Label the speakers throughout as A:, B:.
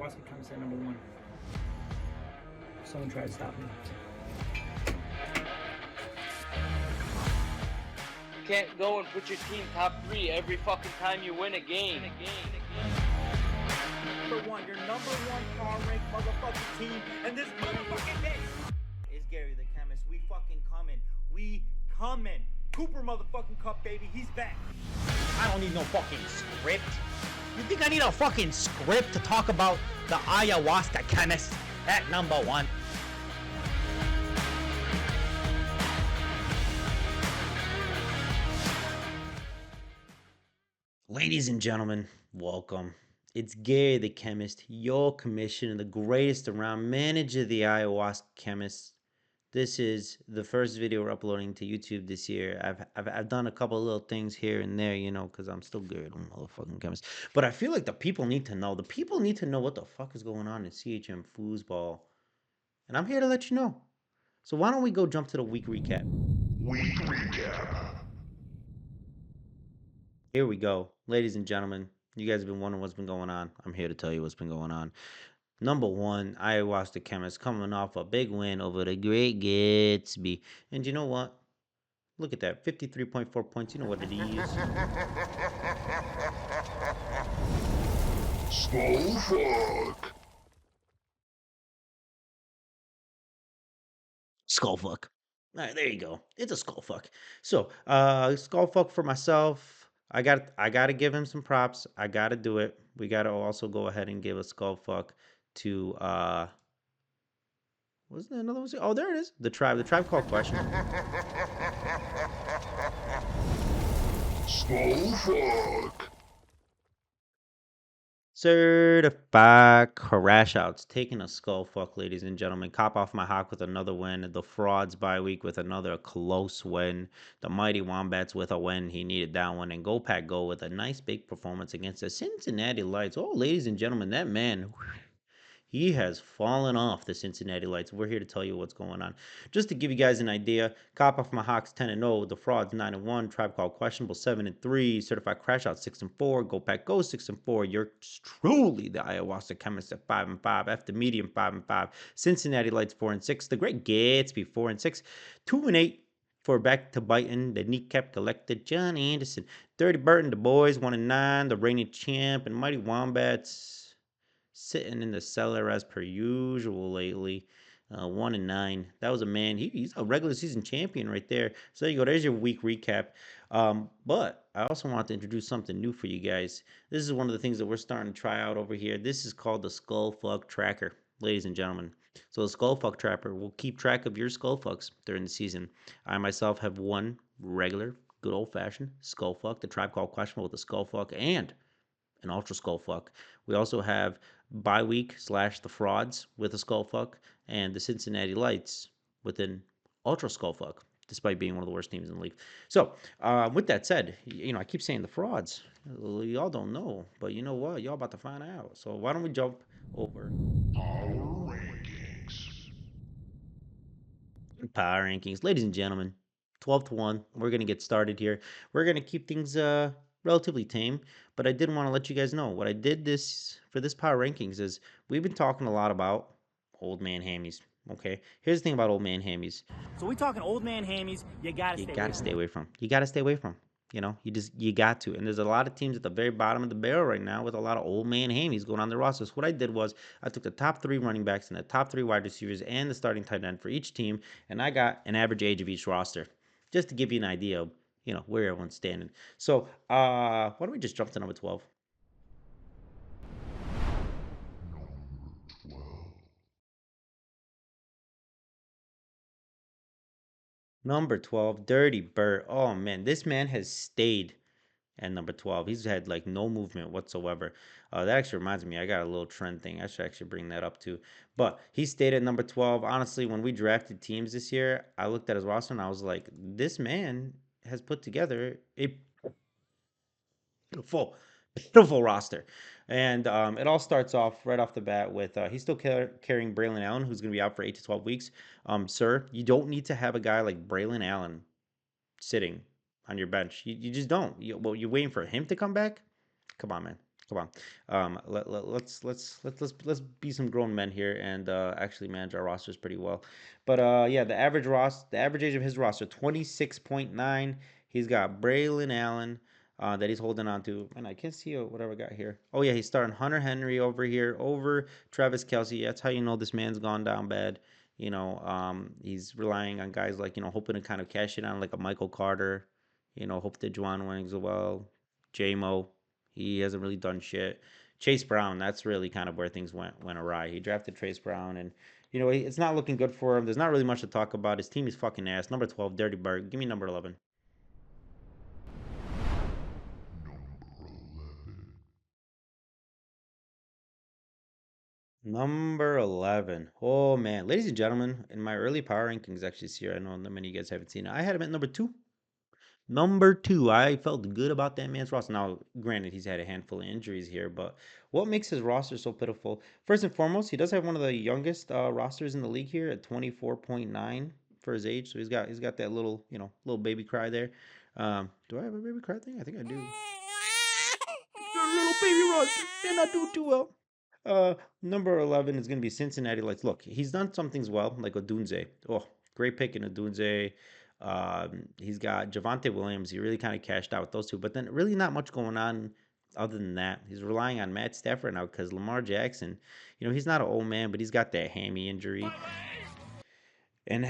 A: ayahuasca chemist at number 1. Someone try to stop me.
B: You can't go and put your team top 3 every fucking time you win a game.
C: Number 1, your number 1 power ranked motherfucking team, and this motherfucking bitch is Gary the Chemist. We fucking coming. We coming. Cooper motherfucking Cup, baby. He's back.
D: I don't need no fucking script. You think I need a fucking script to talk about the ayahuasca chemist at number 1? Ladies and gentlemen, welcome. It's Gary the Chemist, your commissioner, the greatest around, manager of the ayahuasca chemist. This is the first video we're uploading to YouTube this year. I've done a couple of little things here and there, you know, because I'm still good, I'm a motherfucking chemist. But I feel like the people need to know. The people need to know what the fuck is going on in CHM Foosball. And I'm here to let you know. So why don't we go jump to the week recap?
E: Week recap.
D: Here we go. Ladies and gentlemen, you guys have been wondering what's been going on. I'm here to tell you what's been going on. Number 1, ayahuasca chemist coming off a big win over the Great Gatsby. And you know what? Look at that, 53.4 points. You know what it is.
E: Skull fuck.
D: Skull fuck. All right, there you go. It's a skull fuck. So, skull fuck for myself. I gotta give him some props. I gotta do it. We gotta also go ahead and give a skull fuck to wasn't there another one? Oh, there it is. The tribe called Question.
E: Skull fuck.
D: Certified crash outs. Taking a skull fuck, ladies and gentlemen. Cop off my hawk with another win. The Frauds bye week with another close win. The Mighty Wombats with a win. He needed that one. And Go Pack Go with a nice big performance against the Cincinnati Lights. Oh, ladies and gentlemen, that man, he has fallen off the Cincinnati Lights. We're here to tell you what's going on. Just to give you guys an idea, cop off my Hawks 10-0, the Frauds 9-1, Tribe Called Questionable 7-3, Certified Crash Out 6-4, Go Pack Go 6-4. You're truly the ayahuasca chemist at 5-5, F the Medium 5-5, Cincinnati Lights 4-6, the Great Gatsby 4-6, 2-8. For back to biting, the kneecap collected John Anderson, 30 Burton, the boys 1-9, the reigning champ, and Mighty Wombats sitting in the cellar as per usual lately. 1-9. That was a man. He's a regular season champion right there. So there you go. There's your week recap. But I also want to introduce something new for you guys. This is one of the things that we're starting to try out over here. This is called the Skull Fuck Tracker, ladies and gentlemen. So the Skull Fuck Tracker will keep track of your skull fucks during the season. I myself have one regular, good old fashioned skull fuck, the Tribe Called Questionable with a skull fuck, and an ultra skull fuck. We also have bye week / the Frauds with a skull fuck, and the Cincinnati Lights with an ultra skull fuck, despite being one of the worst teams in the league. So, with that said, you know, I keep saying the Frauds. Y'all don't know, but you know what? Y'all about to find out. So why don't we jump over
E: Power rankings.
D: power rankings, ladies and gentlemen? 12-1. We're gonna get started here. We're gonna keep things relatively tame, but I did want to let you guys know what I did for this power rankings is we've been talking a lot about old man hammies. Okay, here's the thing about old man hammies.
C: So we talking old man hammies. You gotta
D: Stay away from. You gotta stay away from. You know, you got to. And there's a lot of teams at the very bottom of the barrel right now with a lot of old man hammies going on their rosters. What I did was I took the top 3 running backs and the top 3 wide receivers and the starting tight end for each team, and I got an average age of each roster, just to give you an idea of, you know, where everyone's standing. So, why don't we just jump to number 12?
E: Number 12.
D: Number 12, Dirty Burt. Oh man, this man has stayed at number 12. He's had like no movement whatsoever. That actually reminds me, I got a little trend thing. I should actually bring that up too. But he stayed at number 12. Honestly, when we drafted teams this year, I looked at his roster and I was like, this man has put together a beautiful roster. And it all starts off right off the bat with he's still carrying Braylon Allen, who's going to be out for 8 to 12 weeks. Sir, you don't need to have a guy like Braylon Allen sitting on your bench. You just don't. You're waiting for him to come back? Come on, man. Come on. Let's be some grown men here and actually manage our rosters pretty well. But yeah, the average age of his roster 26.9. He's got Braylon Allen that he's holding on to. And I can't see whatever I got here. Oh yeah, he's starting Hunter Henry over here over Travis Kelsey. That's how you know this man's gone down bad. He's relying on guys like, hoping to kind of cash it on like a Michael Carter. Hope that Juwan Wings well. J-Mo. He hasn't really done shit. Chase Brown, that's really kind of where things went awry. He drafted Chase Brown, and it's not looking good for him. There's not really much to talk about. His team is fucking ass. Number 12, Dirty Bird. Give me number 11. Number 11. Oh man, ladies and gentlemen, in my early power rankings actually this year, I know many of you guys haven't seen it. I had him at number 2. Number 2, I felt good about that man's roster. Now, granted, he's had a handful of injuries here, but what makes his roster so pitiful? First and foremost, he does have one of the youngest rosters in the league here at 24.9 for his age. So he's got that little baby cry there. Do I have a baby cry thing? I think I do. Little baby roster, and I do too well. Number 11 is going to be Cincinnati Lights. Look, he's done some things well, like Odunze. Oh, great pick in Odunze. He's got Javante Williams. He really kind of cashed out with those two, but then really not much going on other than that. He's relying on Matt Stafford now because Lamar Jackson, he's not an old man, but he's got that hammy injury. And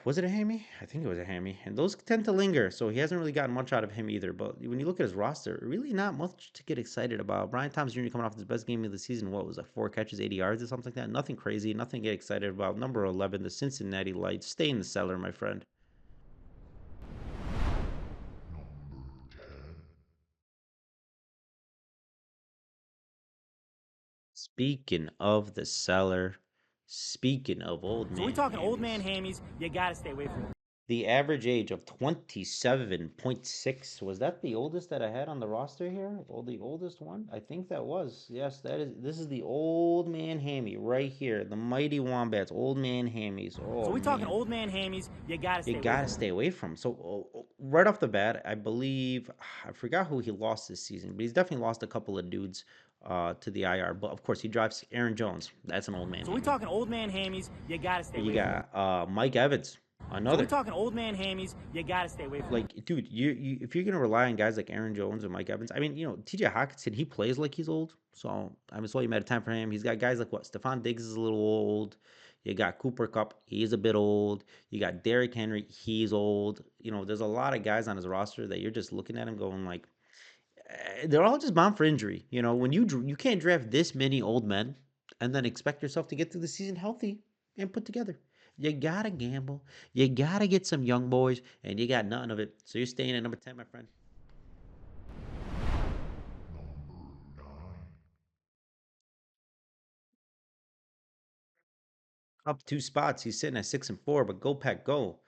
D: was it a hammy? I think it was a hammy. And those tend to linger, so he hasn't really gotten much out of him either. But when you look at his roster, really not much to get excited about. Brian Thomas Jr. coming off his best game of the season. What was it, 4 catches, 80 yards or something like that? Nothing crazy, nothing to get excited about. Number 11, the Cincinnati Lights. Stay in the cellar, my friend. Speaking of the cellar, speaking of old man.
C: So we talking old man
D: hammies.
C: hammies, you gotta stay away from them.
D: The average age of 27.6. Was that the oldest that I had on the roster here? Or the oldest one? I think that was. Yes, this is the old man hammy right here. The mighty Wombats, old man hammies. Oh
C: So we talking
D: man.
C: old man hammies, you gotta
D: You
C: stay away
D: gotta
C: from them.
D: stay away from. So right off the bat, I believe I forgot who he lost this season, but he's definitely lost a couple of dudes to the IR. But of course, he drives Aaron Jones. That's an old man
C: So we
D: hammy.
C: talking old man hammies, you gotta stay
D: You
C: away from them.
D: got Mike Evans,
C: So we
D: another.
C: talking old man hammies, you gotta stay away from them.
D: Like, dude, you if you're gonna rely on guys like Aaron Jones and Mike Evans, I mean, TJ Hawkinson, he plays like he's old, so I mean, it's only a matter of time for him. He's got guys like what Stephon Diggs is a little old. You got Cooper Cup, he's a bit old. You got Derrick Henry, he's old. There's a lot of guys on his roster that you're just looking at him going like, they're all just bound for injury. When you can't draft this many old men and then expect yourself to get through the season healthy and put together. You gotta gamble. You gotta get some young boys, and you got none of it. So you're staying at number 10, my friend. Up 2 spots. He's sitting at 6-4, but go pack go.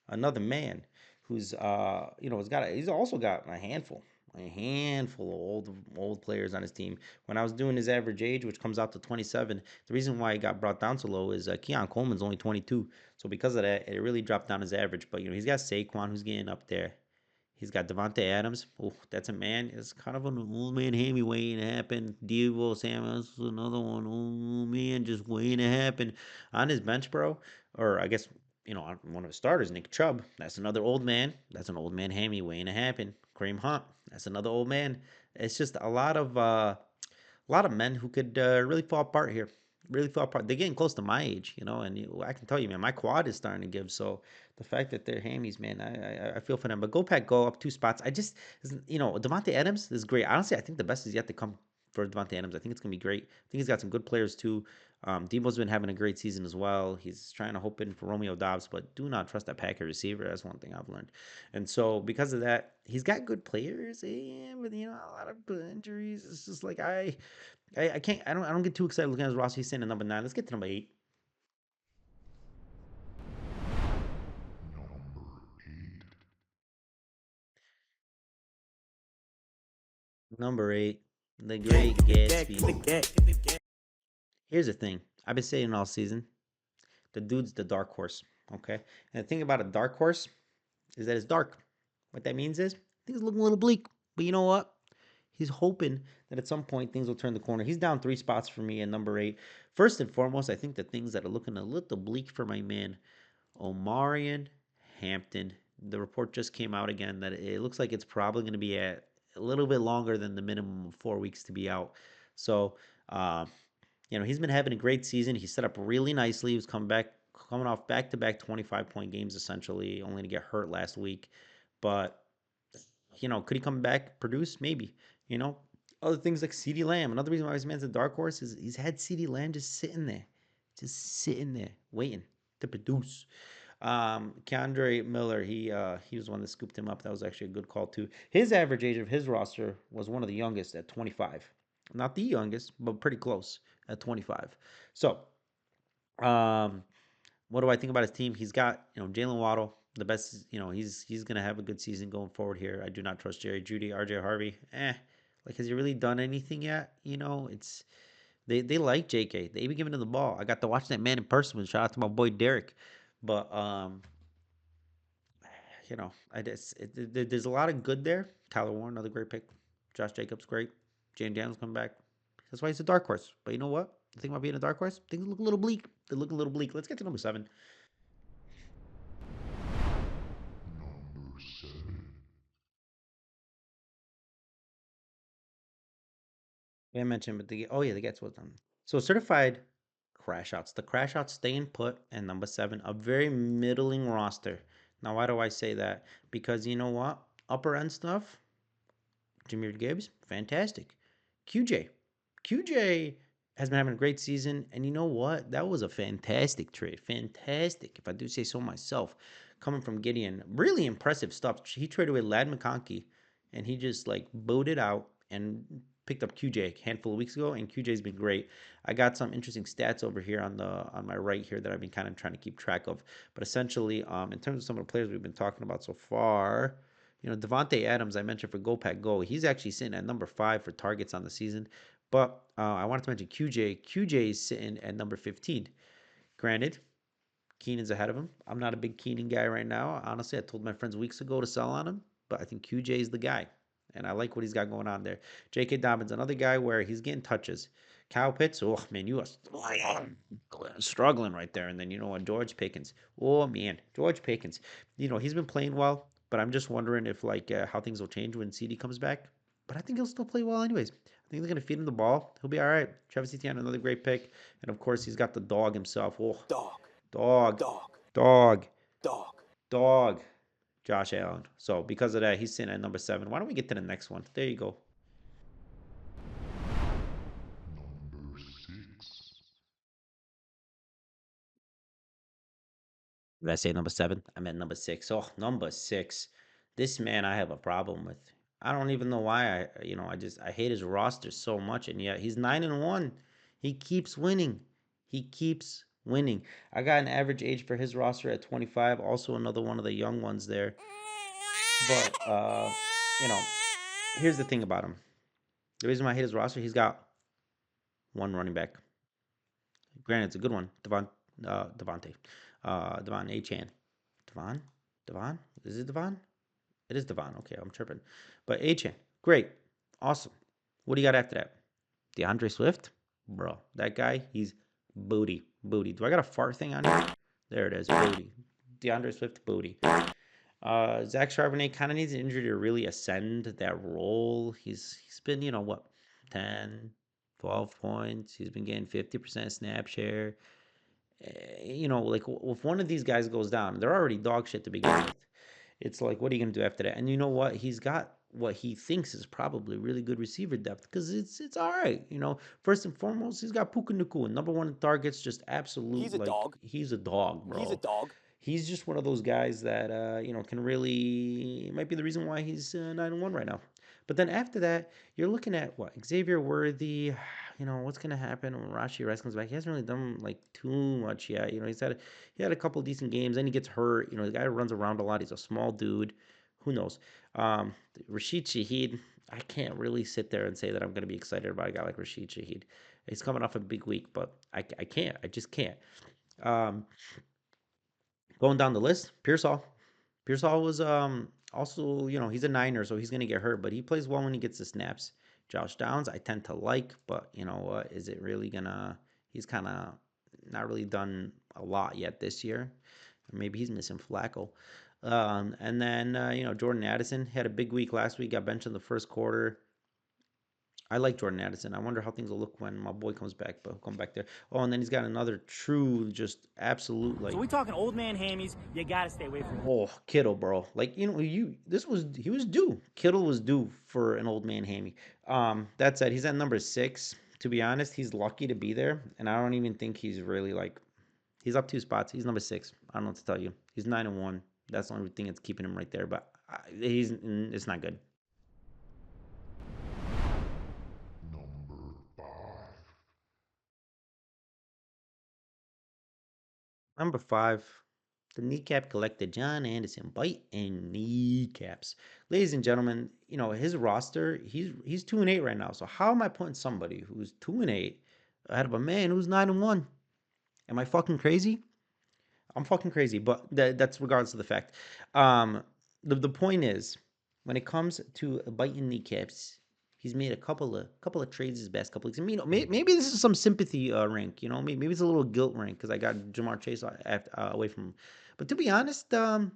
D: Another man who's he's also got a handful of old players on his team. When I was doing his average age, which comes out to 27, the reason why he got brought down so low is Keon Coleman's only 22. So because of that, it really dropped down his average. But he's got Saquon who's getting up there. He's got Devontae Adams. Oh, that's a man. It's kind of an old man hammy waiting to happen. Devo Samuel's another one. Oh man, just waiting to happen on his bench, bro. Or I guess one of his starters, Nick Chubb. That's another old man. That's an old man hammy waiting to happen. Kareem Hunt. That's another old man. It's just a lot of men who could really fall apart here. Really fall apart. They're getting close to my age, and I can tell you, man, my quad is starting to give. So the fact that they're hammies, man, I feel for them. But go pack, go up 2 spots. Devontae Adams is great. Honestly, I think the best is yet to come for Devontae Adams. I think it's gonna be great. I think he's got some good players too. Debo's been having a great season as well. He's trying to hope in for Romeo Dobbs, but do not trust that Packer receiver. That's one thing I've learned. And so because of that, he's got good players, but a lot of injuries. It's just like I can't. I don't get too excited looking at his roster. He's sitting at number 9. Let's get to number 8. Number 8, the Great Gatsby. Here's the thing. I've been saying all season. The dude's the dark horse. Okay. And the thing about a dark horse is that it's dark. What that means is things look a little bleak. But you know what? He's hoping that at some point things will turn the corner. He's down 3 spots for me at number 8. First and foremost, I think the things that are looking a little bleak for my man Omarion Hampton. The report just came out again that it looks like it's probably going to be at a little bit longer than the minimum of 4 weeks to be out. So, uh, he's been having a great season. He's set up really nicely. He was coming off back-to-back 25-point games essentially, only to get hurt last week. But could he come back, produce? Maybe. You know, Other things like CeeDee Lamb. Another reason why this man's a dark horse is he's had CeeDee Lamb just sitting there, waiting to produce. Keandre Miller, he was one that scooped him up. That was actually a good call too. His average age of his roster was one of the youngest at 25. Not the youngest, but pretty close at 25. So, um, what do I think about his team? He's got Jalen Waddle, the best. He's gonna have a good season going forward here. I do not trust Jerry Judy, RJ Harvey. Like has he really done anything yet? It's they like JK. They be giving him the ball. I got to watch that man in person. Shout out to my boy Derek. But there's a lot of good there. Tyler Warren, another great pick. Josh Jacobs, great. Jane Daniels coming back. That's why he's a dark horse. But you know what? The thing about being a dark horse, things look a little bleak. They look a little bleak. Let's get to number 7.
E: Number 7.
D: I mentioned, but the gets was done. So certified crash outs. The crash outs staying put, and number 7, a very middling roster. Now, why do I say that? Because you know what? Upper end stuff, Jameer Gibbs, fantastic. QJ. QJ has been having a great season, and you know what? That was a fantastic trade. Fantastic, if I do say so myself. Coming from Gideon, really impressive stuff. He traded away Lad McConkey, and he just like booted out and picked up QJ a handful of weeks ago, and QJ's been great. I got some interesting stats over here on my right here that I've been kind of trying to keep track of. But essentially, in terms of some of the players we've been talking about so far, Devontae Adams, I mentioned for Go Pack Go. He's actually sitting at number 5 for targets on the season. But I wanted to mention QJ. QJ is sitting at number 15. Granted, Keenan's ahead of him. I'm not a big Keenan guy right now. Honestly, I told my friends weeks ago to sell on him, but I think QJ is the guy. And I like what he's got going on there. J.K. Dobbins, another guy where he's getting touches. Kyle Pitts, oh man, you are struggling right there. And then George Pickens. Oh man, George Pickens. He's been playing well, but I'm just wondering if how things will change when CD comes back. But I think he'll still play well anyways. I think they're gonna feed him the ball. He'll be all right. Travis Etienne, another great pick, and of course he's got the dog himself. Oh,
C: Dog,
D: dog,
C: dog,
D: dog,
C: dog.
D: dog. Josh Allen. So because of that, he's sitting at number 7. Why don't we get to the next one? There you go.
E: Number 6.
D: Did I say number 7? I meant number 6. Oh, number 6. This man I have a problem with. I don't even know why I hate his roster so much, and yet he's 9-1. He keeps winning. He keeps winning. I got an average age for his roster at 25. Also another one of the young ones there. But you know, here's the thing about him. The reason why I hate his roster, he's got one running back. Granted, it's a good one, Devontae, Devon Achan, Devon, is it Devon? It is Devon. Okay, I'm tripping. But Achan, great, awesome. What do you got after that? DeAndre Swift, bro, that guy, he's booty. Do I got a fart thing on here? There it is, booty. DeAndre Swift, booty. Zach Charbonnet kind of needs an injury to really ascend that role. He's been, 10, 12 points. He's been getting 50% snap share. Like if one of these guys goes down, they're already dog shit to begin with. It's like, what are you going to do after that? And you know what? He's got what he thinks is probably really good receiver depth because it's all right. First and foremost, he's got Puka Nacua, number 1 in targets, just absolute.
C: He's a dog.
D: He's a dog, bro.
C: He's a dog.
D: He's just one of those guys that can really might be the reason why he's 9-1 right now. But then after that, you're looking at what Xavier Worthy. What's gonna happen when Rashi Rice comes back? He hasn't really done like too much yet. He had a couple decent games, then he gets hurt. The guy runs around a lot. He's a small dude. Who knows? Rashid Shaheed. I can't really sit there and say that I'm gonna be excited about a guy like Rashid Shaheed. He's coming off a big week, but I can't. I just can't. Going down the list, Pearsall. Pearsall was also, he's a Niner, so he's gonna get hurt, but he plays well when he gets the snaps. Josh Downs, I tend to like, but you know what? Is it really gonna? He's kind of not really done a lot yet this year. Maybe he's missing Flacco. And then Jordan Addison had a big week last week. Got benched in the first quarter. I like Jordan Addison. I wonder how things will look when my boy comes back, but he'll come back there. Oh, and then he's got another true, just absolute
F: So
D: like
F: we talking old man hammies. You gotta stay away from him.
D: oh, Kittle, bro. Like, he was due. Kittle was due for an old man hammy. That said, he's at number 6. To be honest, he's lucky to be there, and I don't even think he's really like he's up 2 spots. He's number 6. I don't know what to tell you. He's 9-1. That's the only thing that's keeping him right there, but it's not good.
E: Number 5.
D: Number 5, the kneecap collector John Anderson, bite and kneecaps. Ladies and gentlemen, his roster, he's 2-8 right now. So how am I putting somebody who's 2-8 ahead of a man who's 9-1? Am I fucking crazy? I'm fucking crazy, but that's regardless of the fact. Um, the point is, when it comes to biting kneecaps, he's made a couple of trades his best couple weeks. I mean, maybe this is some sympathy rank. Maybe it's a little guilt rank because I got Jamar Chase away from him. But to be honest, I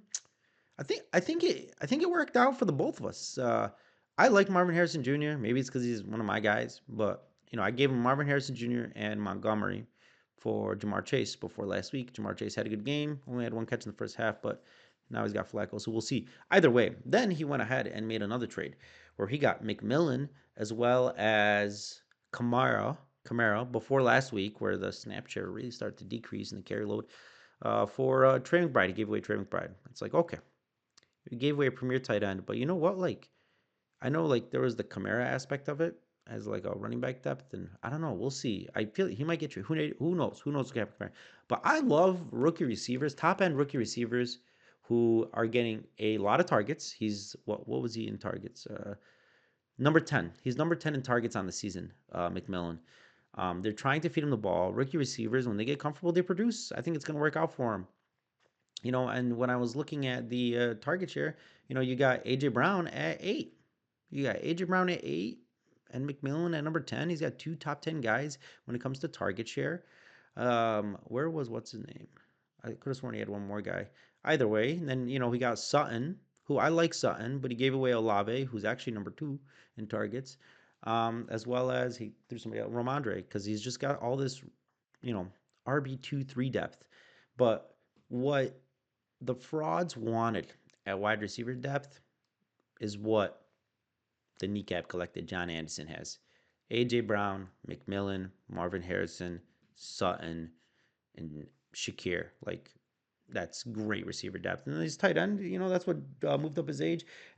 D: think it worked out for the both of us. I like Marvin Harrison Jr. Maybe it's because he's one of my guys, but I gave him Marvin Harrison Jr. and Montgomery for Jamar Chase before last week. Jamar Chase had a good game, only had one catch in the first half, but now he's got Flacco, so we'll see. Either way, then he went ahead and made another trade where he got McMillan as well as Kamara before last week, where the snap share really started to decrease in the carry load for Trey McBride. He gave away Trey McBride. It's like, okay, he gave away a premier tight end, but you know what? Like, I know like there was the Kamara aspect of it as like a running back depth, and I don't know. We'll see. I feel he might get you. Who knows? Who knows what can happen? But I love rookie receivers, top end rookie receivers who are getting a lot of targets. He's what was he in targets? Number 10. He's number 10 in targets on the season. McMillan. They're trying to feed him the ball. Rookie receivers, when they get comfortable, they produce. I think it's going to work out for him. And when I was looking at the target share, you got AJ Brown at 8. You got AJ Brown at 8 and McMillan at number 10. He's got 2 top 10 guys when it comes to target share. What's his name? I could have sworn he had one more guy. Either way, and then he got Sutton, who I like Sutton, but he gave away Olave, who's actually number 2 in targets, as well as he threw somebody out, Romandre, because he's just got all this, RB2-3 depth. But what the frauds wanted at wide receiver depth is what the kneecap collected John Anderson has. A.J. Brown, McMillan, Marvin Harrison, Sutton, and Shakir. Like, that's great receiver depth. And his tight end, that's what moved up his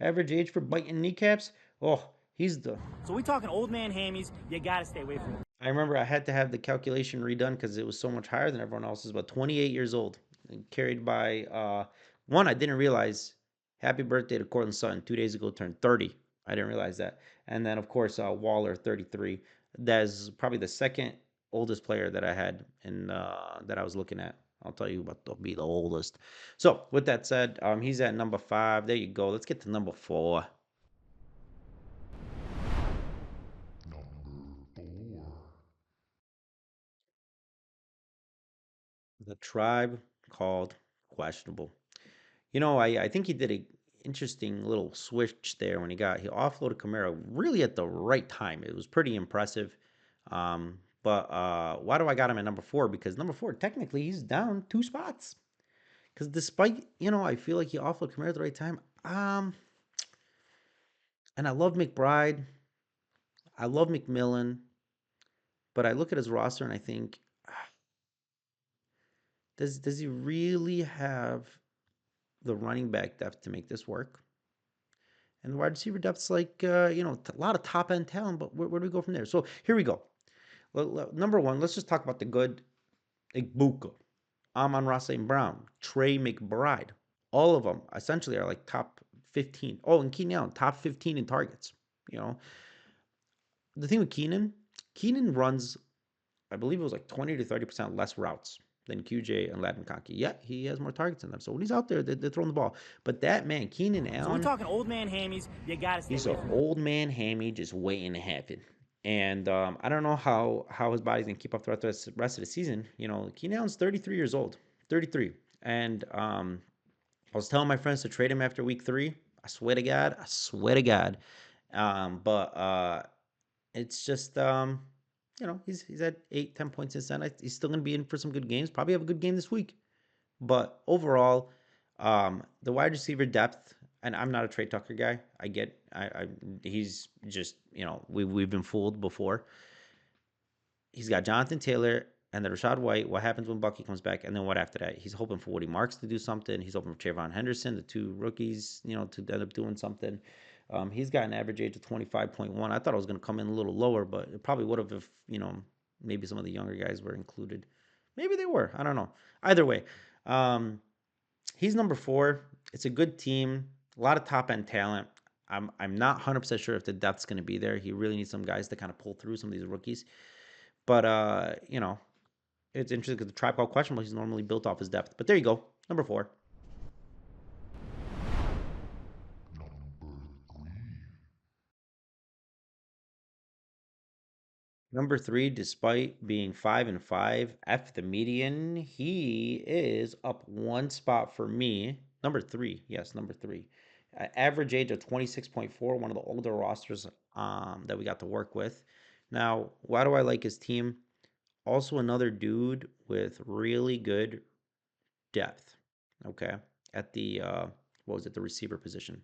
D: average age for biting kneecaps. Oh, he's the...
F: So we talking old man hammies. You gotta stay away from him.
D: I remember I had to have the calculation redone because it was so much higher than everyone else's, but 28 years old. Carried by one, I didn't realize happy birthday to Cortland Sutton 2 days ago turned 30. I didn't realize that. And then, of course, Waller, 33. That's probably the second oldest player that I had and that I was looking at. I'll tell you about to be the oldest. So, with that said, he's at number 5. There you go. Let's get to number 4.
E: Number 4.
D: The tribe called questionable. I think he did a interesting little switch there when he offloaded Kamara really at the right time. It was pretty impressive. But why do I got him at number 4? Because number 4, technically, he's down 2 spots. Because despite, I feel like he offloaded Kamara at the right time. And I love McBride. I love McMillan. But I look at his roster and I think, does he really have the running back depth to make this work? And the wide receiver depth's like, a lot of top end talent, but where do we go from there? So here we go. Number 1, let's just talk about the good. Igbuka, Amon-Ra St. Brown, Trey McBride. All of them essentially are like top 15. Oh, and Keenan Allen, top 15 in targets. The thing with Keenan runs, I believe it was like 20 to 30% less routes. than QJ and Latin Conkey. Yeah, he has more targets than them. So when he's out there, they're throwing the ball. But that man, Keenan
F: So we're
D: Allen,
F: talking old man hammies. You gotta stay
D: he's
F: away
D: an
F: from him.
D: old man hammy just waiting to happen. And I don't know how his body's gonna keep up throughout the rest of the season. You know, Keenan Allen's 33 years old, 33, and I was telling my friends to trade him after week 3. I swear to God. But it's just he's at 8, 10 points since then. He's still gonna be in for some good games. Probably have a good game this week. But overall, the wide receiver depth, and I'm not a Trey Tucker guy. I get, he's just, we've been fooled before. He's got Jonathan Taylor and then Rashad White. What happens when Bucky comes back? And then what after that? He's hoping for Woody Marks to do something. He's hoping for Trayvon Henderson, the 2 rookies, to end up doing something. He's got an average age of 25.1. I thought it was going to come in a little lower, but it probably would have if, maybe some of the younger guys were included. Maybe they were. I don't know. Either way, he's number 4. It's a good team, a lot of top end talent. I'm not 100% sure if the depth's going to be there. He really needs some guys to kind of pull through some of these rookies. But it's interesting because the Tribe Called Questionable, he's normally built off his depth. But there you go, number 4. Number 3, despite being 5-5, F the median, he is up 1 spot for me. Number 3, yes, number 3. Average age of 26.4, one of the older rosters that we got to work with. Now, why do I like his team? Also, another dude with really good depth. Okay, at the the receiver position.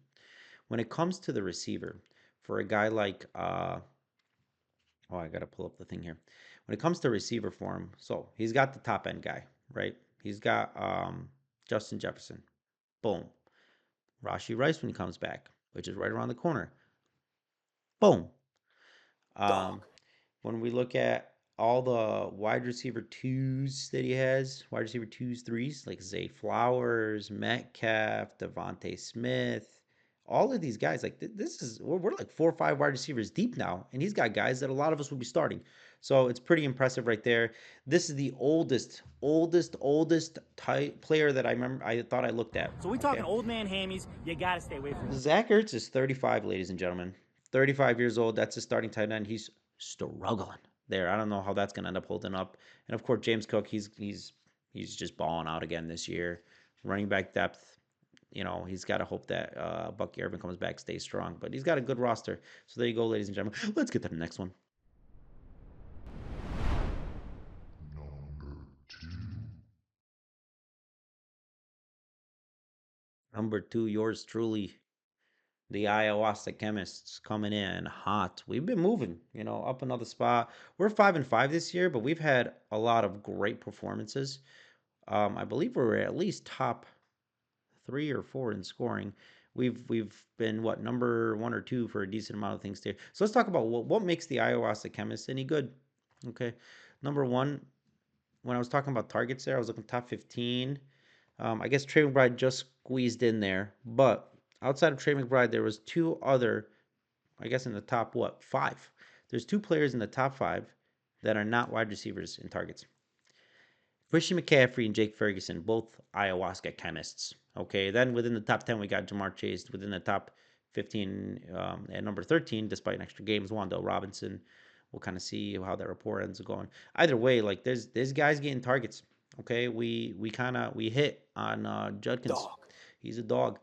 D: When it comes to the receiver, for a guy like I gotta pull up the thing here. When it comes to receiver for him, so he's got the top end guy, right? He's got Justin Jefferson. Boom. Rashi Rice when he comes back, which is right around the corner. Boom. Um, when we look at all the wide receiver 2s that he has, wide receiver 2s, 3s, like Zay Flowers, Metcalf, Devontae Smith, all of these guys, like this is, we're like 4 or 5 wide receivers deep now, and he's got guys that a lot of us will be starting. So it's pretty impressive right there. This is the oldest type player that I thought I looked at.
F: So we talking old man hammies. You gotta stay away from him.
D: Zach Ertz is 35, ladies and gentlemen. 35 years old. That's his starting tight end. He's struggling there. I don't know how that's going to end up holding up. And of course, James Cook, he's just balling out again this year. Running back depth, he's got to hope that Bucky Irvin comes back, stays strong. But he's got a good roster. So there you go, ladies and gentlemen. Let's get to the next one. Number 2, yours truly, the ayahuasca chemists coming in hot. We've been moving, up another spot. We're 5-5 this year, but we've had a lot of great performances. I believe we're at least top 3 or 4 in scoring. We've been number 1 or 2 for a decent amount of things there. So let's talk about what makes the ayahuasca chemists any good. Okay, number 1. When I was talking about targets there, I was looking top 15. I guess Trey McBride just squeezed in there, but outside of Trey McBride, there was 2 other, I guess in the top 5. There's 2 players in the top 5 that are not wide receivers in targets. Christian McCaffrey and Jake Ferguson, both ayahuasca chemists. Okay, then within the top 10, we got Jamar Chase. Within the top 15, at number 13, despite an extra games, Wandale Robinson. We'll kind of see how that report ends up going. Either way, like there's guys getting targets. Okay, we hit on Judkins. Dog. He's a dog.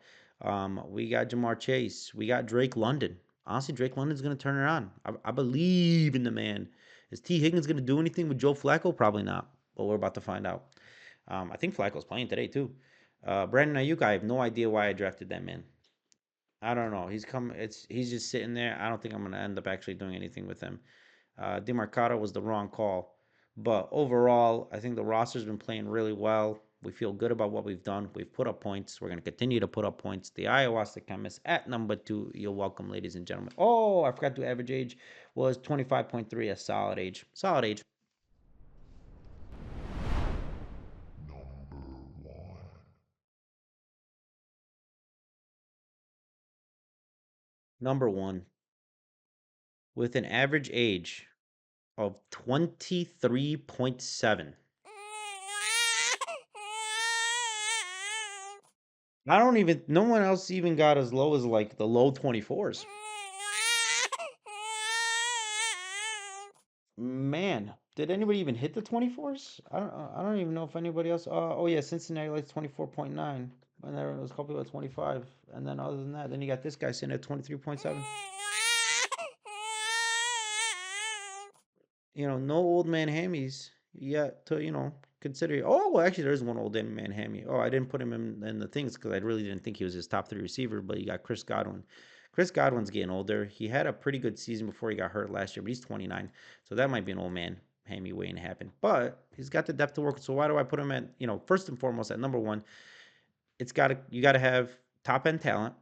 D: We got Jamar Chase. We got Drake London. Honestly, Drake London's gonna turn it on. I believe in the man. Is T Higgins gonna do anything with Joe Flacco? Probably not. But we're about to find out. I think Flacco's playing today too. Brandon Ayuk, I have no idea why I drafted that man. I don't know. He's just sitting there. I don't think I'm gonna end up actually doing anything with him. DeMarcado was the wrong call. But overall, I think the roster's been playing really well. We feel good about what we've done. We've put up points. We're going to continue to put up points. The ayahuasca chemist at number 2. You're welcome, ladies and gentlemen. Oh, I forgot to average age was 25.3, a solid age. Solid age. Number 1, with an average age of 23.7. I don't even. No one else even got as low as like the low 24s. Man, did anybody even hit the 24s? I don't even know if anybody else. Oh yeah, Cincinnati likes 24.9, and there was a couple at 25, and then other than that, then you got this guy sitting at 23.7. No old man hammies yet to consider. Oh well, actually, there's one old man hammy. Oh, I didn't put him in the things because I really didn't think he was his top three receiver. But you got Chris Godwin. Chris Godwin's getting older. He had a pretty good season before he got hurt last year, but he's 29, so that might be an old man hammy waiting to happen. But he's got the depth to work. So why do I put him at first and foremost at number one? You got to have top end talent,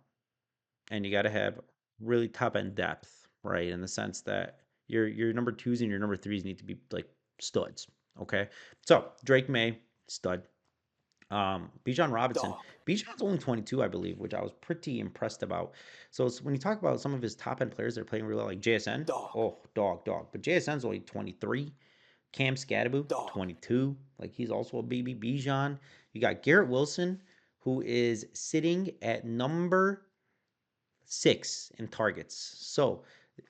D: and you got to have really top end depth, right? In the sense that your number twos and your number threes need to be like studs. Okay, so Drake May, stud. Bijan Robinson.
C: Dog.
D: Bijan's only 22, I believe, which I was pretty impressed about. So when you talk about some of his top end players that are playing really well, like JSN,
C: Dog.
D: oh, dog. But JSN's only 23. Cam Scatterbu,
C: Dog.
D: 22. Like he's also a baby. Bijan. You got Garrett Wilson, who is sitting at number 6 in targets. So,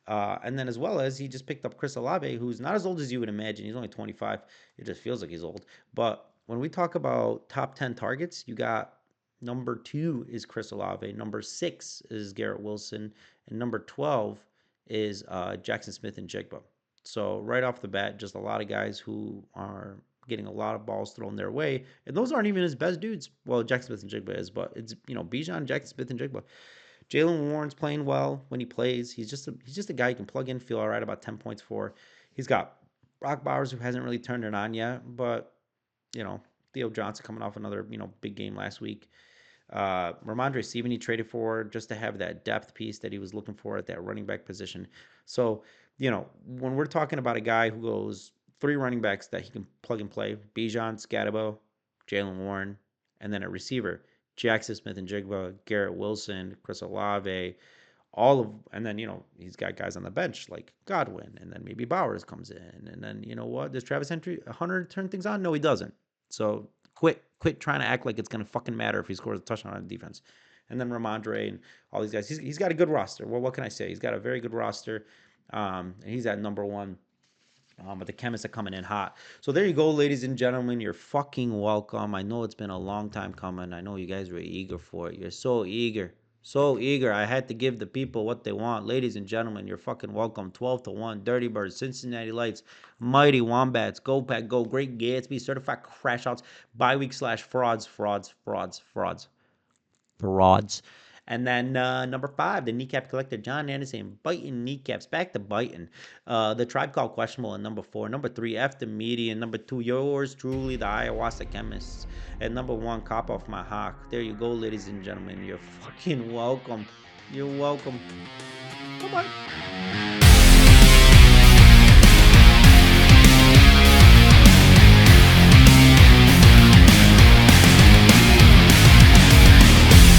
D: and then as well as he just picked up Chris Olave, who's not as old as you would imagine. He's only 25. It just feels like he's old. But when we talk about top 10 targets, you got number 2 is Chris Olave, number 6 is Garrett Wilson, and number 12 is Jackson Smith and Jigba. So right off the bat, just a lot of guys who are getting a lot of balls thrown their way, and those aren't even his best dudes. Well, Jackson Smith and Jigba is, but it's Bijan, Jackson Smith, and Jigba. Jalen Warren's playing well when he plays. He's just a guy you can plug in, feel all right about 10 points for. He's got Brock Bowers, who hasn't really turned it on yet, but Theo Johnson coming off another big game last week. Ramondre Steven he traded for just to have that depth piece that he was looking for at that running back position. So when we're talking about a guy who goes 3 running backs that he can plug and play: Bijan, Scatabo, Jalen Warren, and then a receiver: Jackson Smith and Jigba, Garrett Wilson, Chris Olave, and then he's got guys on the bench like Godwin, and then maybe Bowers comes in, and then what, does Travis Hunter turn things on? No, he doesn't. So quit trying to act like it's gonna fucking matter if he scores a touchdown on defense. And then Ramondre and all these guys. He's got a good roster. Well, what can I say? He's got a very good roster, and he's at number one. But the chemists are coming in hot. So there you go, ladies and gentlemen. You're fucking welcome. I know it's been a long time coming. I know you guys were eager for it. You're so eager. So eager. I had to give the people what they want. Ladies and gentlemen, you're fucking welcome. 12-1. Dirty Birds, Cincinnati Lights, Mighty Wombats, Go Pack Go, Great Gatsby, Certified Crash Outs, Bye Week / frauds. And then number 5, the kneecap collector, John Anderson, biting kneecaps, back to biting. The Tribe Called Questionable in number 4. Number 3, F the Median. Number 2, yours truly, the Ayahuasca Chemist. And number 1, Cop Off My Hawk. There you go, ladies and gentlemen. You're fucking welcome. You're welcome. Bye-bye.